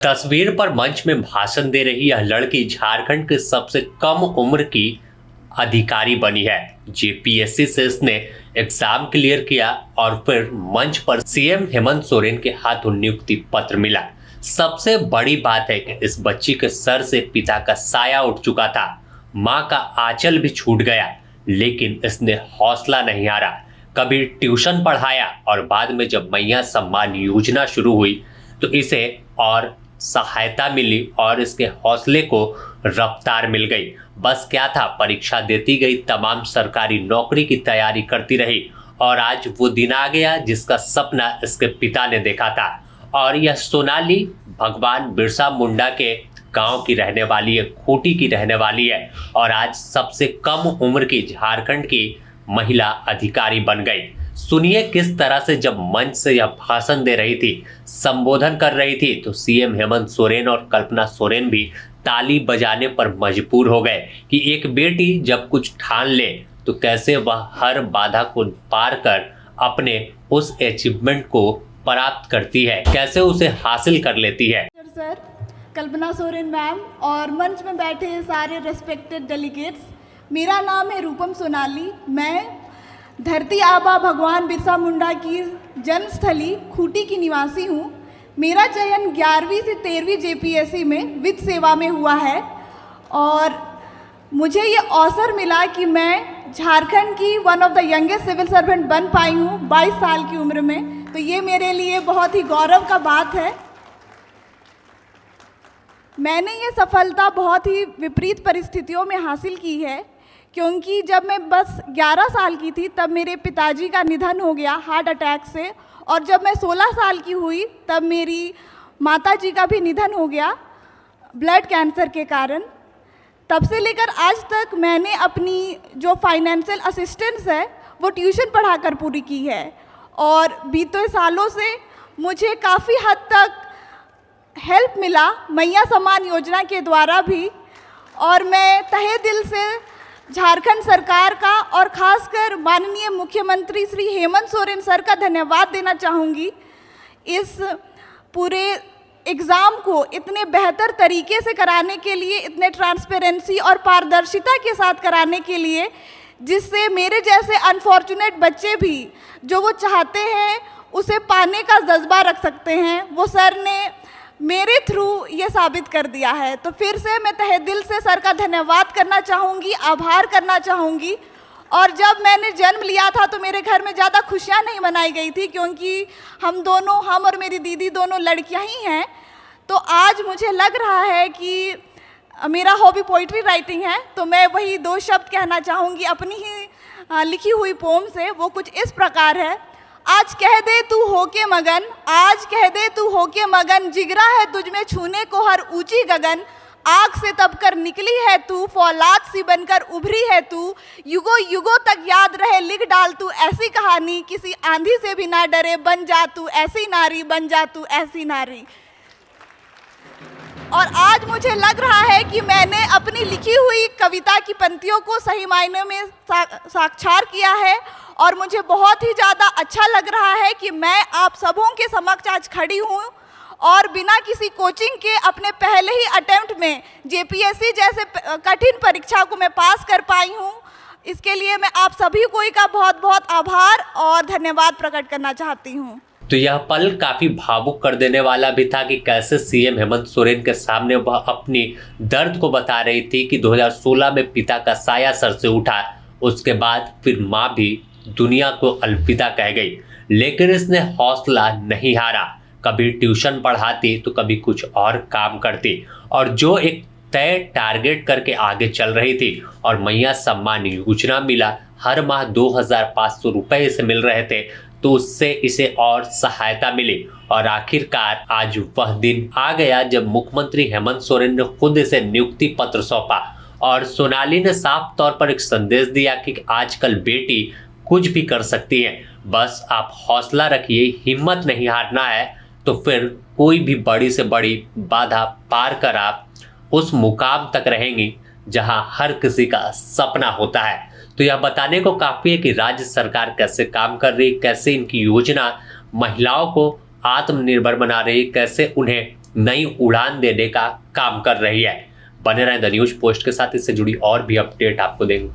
तस्वीर पर मंच में भाषण दे रही यह लड़की झारखंड की सबसे कम उम्र की अधिकारी बनी है। जेपीएससी से इसने एग्जाम क्लियर किया और फिर मंच पर सीएम हेमंत सोरेन के हाथों नियुक्ति पत्र मिला। सबसे बड़ी बात है कि इस बच्ची के सर से पिता का साया उठ चुका था, मां का आंचल भी छूट गया, लेकिन इसने हौसला नहीं हारा। कभी ट्यूशन पढ़ाया और बाद में जब मैया सम्मान योजना शुरू हुई तो इसे और सहायता मिली और इसके हौसले को रफ्तार मिल गई। बस क्या था, परीक्षा देती गई, तमाम सरकारी नौकरी की तैयारी करती रही और आज वो दिन आ गया जिसका सपना इसके पिता ने देखा था। और यह सोनाली भगवान बिरसा मुंडा के गांव की रहने वाली है, खूंटी की रहने वाली है और आज सबसे कम उम्र की झारखंड की महिला अधिकारी बन गई। सुनिए किस तरह से जब मंच से यह भाषण दे रही थी, संबोधन कर रही थी, तो सीएम हेमंत सोरेन और कल्पना सोरेन भी ताली बजाने पर मजबूर हो गए कि एक बेटी जब कुछ ठान ले तो कैसे वह हर बाधा को पार कर अपने उस अचीवमेंट को प्राप्त करती है, कैसे उसे हासिल कर लेती है। सर, कल्पना सोरेन मैम और मंच में बैठे सारे रेस्पेक्टेड डेलीगेट्स, मेरा नाम है रूपम सोनाली। मैं धरती आबा भगवान बिरसा मुंडा की जन्मस्थली खूंटी की निवासी हूँ। मेरा चयन 11वीं से 13वीं जेपीएससी में वित्त सेवा में हुआ है और मुझे ये अवसर मिला कि मैं झारखंड की one of the youngest civil servant बन पाई हूँ 22 साल की उम्र में। तो ये मेरे लिए बहुत ही गौरव का बात है। मैंने ये सफलता बहुत ही विपरीत परिस्थितियों में हासिल की है, क्योंकि जब मैं बस 11 साल की थी तब मेरे पिताजी का निधन हो गया हार्ट अटैक से, और जब मैं 16 साल की हुई तब मेरी माताजी का भी निधन हो गया ब्लड कैंसर के कारण। तब से लेकर आज तक मैंने अपनी जो फाइनेंशियल असिस्टेंस है वो ट्यूशन पढ़ाकर पूरी की है और बीते सालों से मुझे काफ़ी हद तक हेल्प मिला मैया सम्मान योजना के द्वारा भी। और मैं तहे दिल से झारखंड सरकार का और खासकर माननीय मुख्यमंत्री श्री हेमंत सोरेन सर का धन्यवाद देना चाहूँगी इस पूरे एग्ज़ाम को इतने बेहतर तरीके से कराने के लिए, इतने ट्रांसपेरेंसी और पारदर्शिता के साथ कराने के लिए, जिससे मेरे जैसे अनफॉर्चुनेट बच्चे भी जो वो चाहते हैं उसे पाने का जज्बा रख सकते हैं। वो सर ने मेरे थ्रू ये साबित कर दिया है। तो फिर से मैं तहे दिल से सर का धन्यवाद करना चाहूँगी, आभार करना चाहूँगी। और जब मैंने जन्म लिया था तो मेरे घर में ज़्यादा खुशियाँ नहीं मनाई गई थी, क्योंकि हम और मेरी दीदी दोनों लड़कियाँ ही हैं। तो आज मुझे लग रहा है कि मेरा हॉबी पोइट्री राइटिंग है, तो मैं वही 2 शब्द कहना चाहूँगी अपनी ही लिखी हुई पोम से। वो कुछ इस प्रकार है। आज कह दे तू होके मगन, आज कह दे तू होके मगन, जिगरा है तुझ में छूने को हर ऊंची गगन। आग से तब कर निकली है तू, फौलाद सी बनकर उभरी है तू, युगों युगों तक याद रहे लिख डाल तू ऐसी कहानी, किसी आंधी से भी ना डरे, बन जा तू ऐसी नारी, बन जा तू ऐसी नारी। और आज मुझे लग रहा है कि मैंने अपनी लिखी हुई कविता की पंक्तियों को सही मायने में साक्षात किया है और मुझे बहुत ही ज़्यादा अच्छा लग रहा है कि मैं आप सबों के समक्ष आज खड़ी हूँ और बिना किसी कोचिंग के अपने पहले ही अटेम्प्ट में जेपीएससी जैसे कठिन परीक्षा को मैं पास कर पाई हूँ। इसके लिए मैं आप सभी कोई का बहुत बहुत आभार और धन्यवाद प्रकट करना चाहती हूँ। तो यह पल काफी भावुक कर देने वाला भी था कि कैसे सीएम हेमंत सोरेन के सामने वह अपनी दर्द को बता रही थी कि 2016 में पिता का साया सर से उठा, उसके बाद फिर माँ भी दुनिया को अलविदा कह गई, लेकिन इसने हौसला नहीं हारा। कभी ट्यूशन पढ़ाती तो कभी कुछ और काम करती और जो एक तय टारगेट करके आगे चल रही थी। और मैया सम्मान योजना मिला, हर माह 2500 रुपए इसे मिल रहे थे, तो उससे इसे और सहायता मिली। और आखिरकार आज वह दिन आ गया जब मुख्यमंत्री हेमंत सोरेन ने खुद इसे नियुक्ति पत्र सौंपा और सोनाली ने साफ तौर पर एक संदेश दिया कि आजकल बेटी कुछ भी कर सकती है, बस आप हौसला रखिए, हिम्मत नहीं हारना है, तो फिर कोई भी बड़ी से बड़ी बाधा पार कर आप उस मुकाम तक रहेंगी जहां हर किसी का सपना होता है। तो यह बताने को काफी है कि राज्य सरकार कैसे काम कर रही है, कैसे इनकी योजना महिलाओं को आत्मनिर्भर बना रही है, कैसे उन्हें नई उड़ान देने का काम कर रही है। बने रहें द न्यूज पोस्ट के साथ, इससे जुड़ी और भी अपडेट आपको देंगे।